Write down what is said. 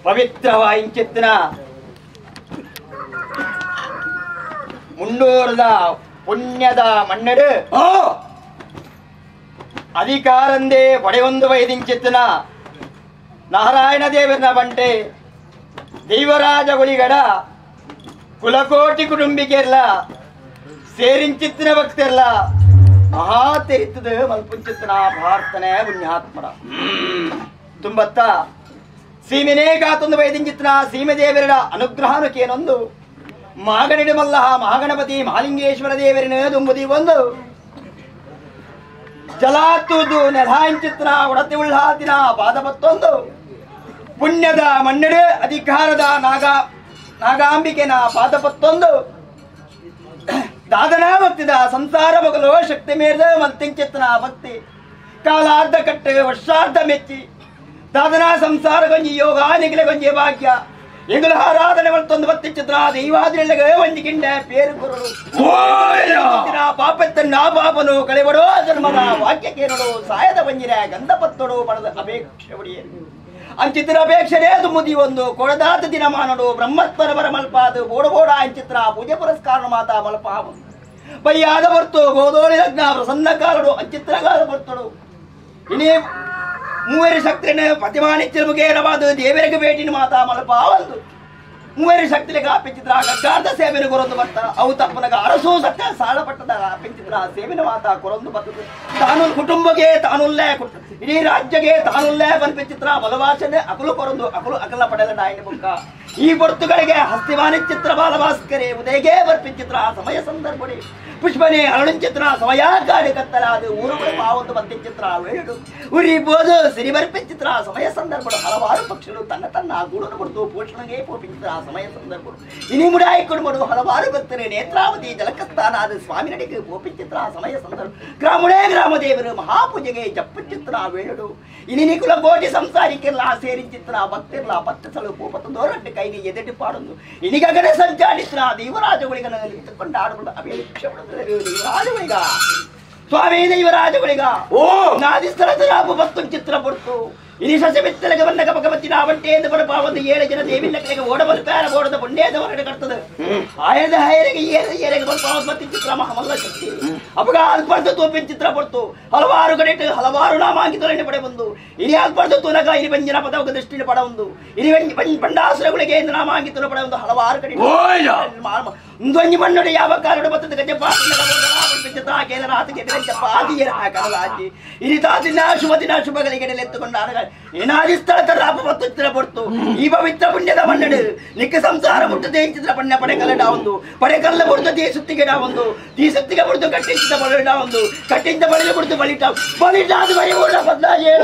ಪವಿತ್ರವಾಯಿಂಚಿತ್ತಿನ ಮುಂಡೂರದ ಪುಣ್ಯದ ಮಣ್ಣೆಡು ಅಧಿಕಾರಂದೇ ಪಡೆಯೊಂದು ವೈದಿಂಚಿತ್ತಿನ ನಾರಾಯಣ ದೇವರ ಬಂಟೆ ದೈವರಾಜ ಗುಳಿಗಡ ಕುಲಕೋಟಿ ಕುಟುಂಬಿಕೆರ್ಲ ಸೇರಿಂಚಿತ್ತಿನ ಭಕ್ತರ್ಲ ಮಹಾ ತೆರಿತದ ಮಲ್ಪುಂಚಿತ್ತಿನ ಭಾರತನೇ ಪುಣ್ಯಾತ್ಮರ ತುಂಬತ್ತ ಸೀಮೆನೇ ಕಾತೊಂದು ವೈದಿಂಚಿತ್ತಿನ ಸೀಮೆ ದೇವರ ಅನುಗ್ರಹನಕ್ಕೇನೊಂದು ಮಾಗನಡಿ ಮಲ್ಲಹ ಮಹಾಗಣಪತಿ ಮಹಾಲಿಂಗೇಶ್ವರ ದೇವರಿನ ದುಂಬುದಿ ಒಂದು ಜಲಾತುದು ನೆಲಾಂಚಿತ್ತಿನ ಒಡತಿ ಉಳ್ಳಾತಿನ ಪಾದಪತ್ತೊಂದು ಪುಣ್ಯದ ಮಣ್ಣೆಡೆ ಅಧಿಕಾರದ ನಾಗಾಂಬಿಕೆನ ಪಾದಪತ್ತೊಂದು ದಾದನ ಭಕ್ತಿದ ಸಂಸಾರ ಮಗಲು ಶಕ್ತಿ ಮೇರ್ದ ಮಲ್ತಿಂಚಿತ್ತನ ಭಕ್ತಿ ಕಾಲಾರ್ಧ ಕಟ್ಟೆ ವರ್ಷಾರ್ಧ ಮೆಚ್ಚಿ ದಾದನ ಸಂಸಾರ ಗಂಜಿ ಯೋಗ ನಿಗಿಲ ಗಂಜಿ ಭಾಗ್ಯ ಎಂಗಲ ಆರಾಧನೆ ಮಲ್ತೊಂದು ಭಕ್ತಿಚಿತ್ರ ದೈವಾದ್ರೆಲ್ಲಗ ಒಂದಿಗಿಂಡ ಪೇರು ಗುರುಡು ಪಾಪತ್ತನ್ನ ಪಾಪನು ಕಳೆಬಡೋ ಜನ್ಮದ ವಾಕ್ಯಕ್ಕೇನಡು ಸಾಯದ ಬಂಜಿರ ಗಂಧಪತ್ತೊಡು ಪಡೆದ ಅಪೇಕ್ಷೆ ಒಡೆಯರು ಅಂಚಿತ್ರ ಅಪೇಕ್ಷೆನೇ ತುಮುದಿ ಒಂದು ಕೊಡದಾತ ದಿನ ಮಾನಡು ಬ್ರಹ್ಮತ್ವರ ಬರ ಮಲ್ಪಾದು ಬೋಡ ಅಂಚಿತ್ರ ಪೂಜೆ ಪುರಸ್ಕಾರ ಮಾತಾ ಮಲ್ಪಾವು ಬಯ್ಯಾದ ಬರ್ತು ಗೋದೋಳಿ ಲಗ್ನ ಪ್ರಸನ್ನ ಕಾಲಡು ಅಂಚಿತ್ರಗಾಲ ಬರ್ತಡು ಇನ್ನೇ ಮೂವೇರು ಶಕ್ತಿನ ಪ್ರತಿಮಾನಿಚ್ಚಲು ಮುಖೇನವಾದ ದೇವರಿಗೆ ಭೇಟಿನ ಮಾತಾ ಮಲ್ಪಾವಲ್ದು ಮೂವೇರು ಶಕ್ತಿಗೆ ಅಪ್ಪಿಚಿತ್ರ ಗಗ್ಗಾರ್ಧ ಸೇವೆನ ಕೊರೊಂದು ಬರ್ತಾರ ಅವು ತಪ್ಪನಾಗ ಅರಸು ಸಕ್ಕ ಸಾಲ ಪಟ್ಟದ ಅಪ್ಪಿಚಿತ್ರ ಸೇವೆನ ಮಾತಾ ಕೊರೊಂದು ಬರ್ತದೆ ತಾನು ಕುಟುಂಬಕ್ಕೆ ತಾನುಲ್ಲೇ ಇಡೀ ರಾಜ್ಯಕ್ಕೆ ತಾನುಲ್ಲೇ ಬನ್ಪಿಚಿತ್ರ ಬಲವಾಸನೆ ಅಕಲು ಕೊರೊಂದು ಅಕಲು ಅಕಲ ಪಡೆದ ನಾಯಿನ ಬುಕ್ಕ ಈ ಬರ್ತುಗಳಿಗೆ ಹಸ್ತಿವಾನಿ ಚಿತ್ರ ಬಾಲಭಾಸ್ಕರೇ ಉದಯಗೆ ಬರ್ಪಿಚಿತ್ರ ಸಮಯ ಸಂದರ್ಭಡಿ ಪುಷ್ಪನೇ ಅರುಣಿಚಿತ್ರ ಸಮಯ ಗಾಡಿ ಕತ್ತಲಾದ ಊರುಗಳ ಪಾವೊಂದು ಬರ್ಪಿಚಿತ್ರ ವೇಳು ಉರಿಬೋದು ಸಿರಿ ಬರ್ಪಿಚಿತ್ರ ಸಮಯ ಸಂದರ್ಭಗಳು ಹಲವಾರು ಪಕ್ಷಗಳು ತನ್ನ ಗೂಡನ್ನು ಬಡ್ದು ಪೋಷಣೆಗೆ ಪೋಪಿಚಿತ್ರ ಸಮಯ ಸಂದರ್ಭಗಳು ಇನಿ ಮುಡಾಯಿಕೊಂಡು ಬಡು ಹಲವಾರು ಭಕ್ತರೇ ನೇತ್ರಾವತಿ ಜಲಕಸ್ಥಾನಾದ ಸ್ವಾಮಿ ನಡಿಗೆ ಪೋಪಿಚಿತ್ರ ಸಮಯ ಸಂದರ್ಭ ಗ್ರಾಮುಡೇ ಗ್ರಾಮದೇವರು ಮಹಾಪೂಜೆಗೆ ಜಪ್ಪಚಿತ್ರ ವೇಳು ಇನಿ ಕುಲ ಕೋಟಿ ಸಂಸಾರಿಕೆಲ್ಲ ಸೇರಿಂಚಿತ್ರ ಭಕ್ತಿರ್ಲ ಪತ್ತಸಲು ಪೋಪತ್ತು ದೋರಟ್ಟು ಕೈಗೆ ಎದೆಟ್ಟು ಪಾಡೊಂದು ಇನಿಗಗನೆ ಸಂಚಾರಿತ್ರ ದೈವರಾಜಗಳಿಗನಲ್ಲಿ ಇಟ್ಟುಕೊಂಡು ಆಡುಕೊಂಡು ಅಪೇಕ್ಷೆ ದೈವರಾಜಗಳಿಗ ಸ್ವಾಮಿ ದೈವರಾಜಗಳಿಗ ಓ ನಾದಿ ಸ್ಥಳದ ರಾಪು ಭಕ್ತು ಚಿತ್ರ ಪಡ್ತು ಇನಿ ಸಸ್ಯ ಬಿತ್ತಲೆಗೆ ಬಂದ ಕಪಕಮತ್ತಿನ ಬಂಟೆ ಎಂದು ಬರಪ ಒಂದು 7 ಜನ ದೇವಿನ ಕಡೆಗೆ ಓಡಬಲು ಪ್ಯಾರ ಓಡದ ಬಂಡೇದ ಹೊರಡೆ ಕಟ್ತದೆ ಆಯದ ಹೈರಿಗೆ ಏರೆಗೆ ಬಲ್ಪ ಮತ್ತಿ ಚಿತ್ರ ಮಹಮಲ್ಲ ಶಕ್ತಿ ಅಪಗ ಅಲ್ಪರ್ದು ತೋಪಿನ ಚಿತ್ರ ಪಡ್ತು ಹಲವಾರು ಕಡೆ ಹಲವಾರು ನಾಮಾಂಕಿತರನ್ನು ಪಡೆ ಬಂದು ಇನಿ ಅಲ್ಪರ್ದು ತುನಗ ಇನಿ ಬಂಜನ ಪದವಕ ದೃಷ್ಟಿನ ಪಡ ಒಂದು ಇನಿ ಬಂಡಾಸುರಗಳಿಗೆ ಎಂದು ನಾಮಾಂಕಿತರು ಪಡೆ ಒಂದು ಹಲವಾರು ಕಡೆ ಒಂದೊಂದು ಮಣ್ಣೊಡೆ ಯಾವ ಕಾಲಡು ಬತ್ತದ ಗಜ ಪಾಟಿ ಇನಿ ತಾತಿನ ಶುಭ ದಿನ ಶುಭಗಳಿಗೆ ಎತ್ತುಕೊಂಡ ಏನಾದಿ ಸ್ಥಳದ ರಾಪ ಮತ್ತು ಚಿತ್ರ ಪಡ್ತು ಈ ಪವಿತ್ರ ಪುಣ್ಯದ ಮಣ್ಣಡು ನಿಕ್ಕ ಸಂಸಾರ ಮುಟ್ಟದೆ ಚಿತ್ರ ಪಣ್ಯ ಪಡೆಕಲ್ಲಡ ಒಂದು ಪಡೆಕಲ್ಲ ಬಿಡ್ತು ತೀ ಸುತ್ತಿಗೆಡ ಒಂದು ತೀ ಸುತ್ತಿಗೆ ಬಿಡ್ತು ಕಟ್ಟಿಂದ ಬಳಿಡ ಒಂದು ಕಟ್ಟಿಂದ ಬಳಿದು ಬಿಡ್ತು ಬಲಿಟ ಅದು ಬರಿ ಬದಲಾಜೆ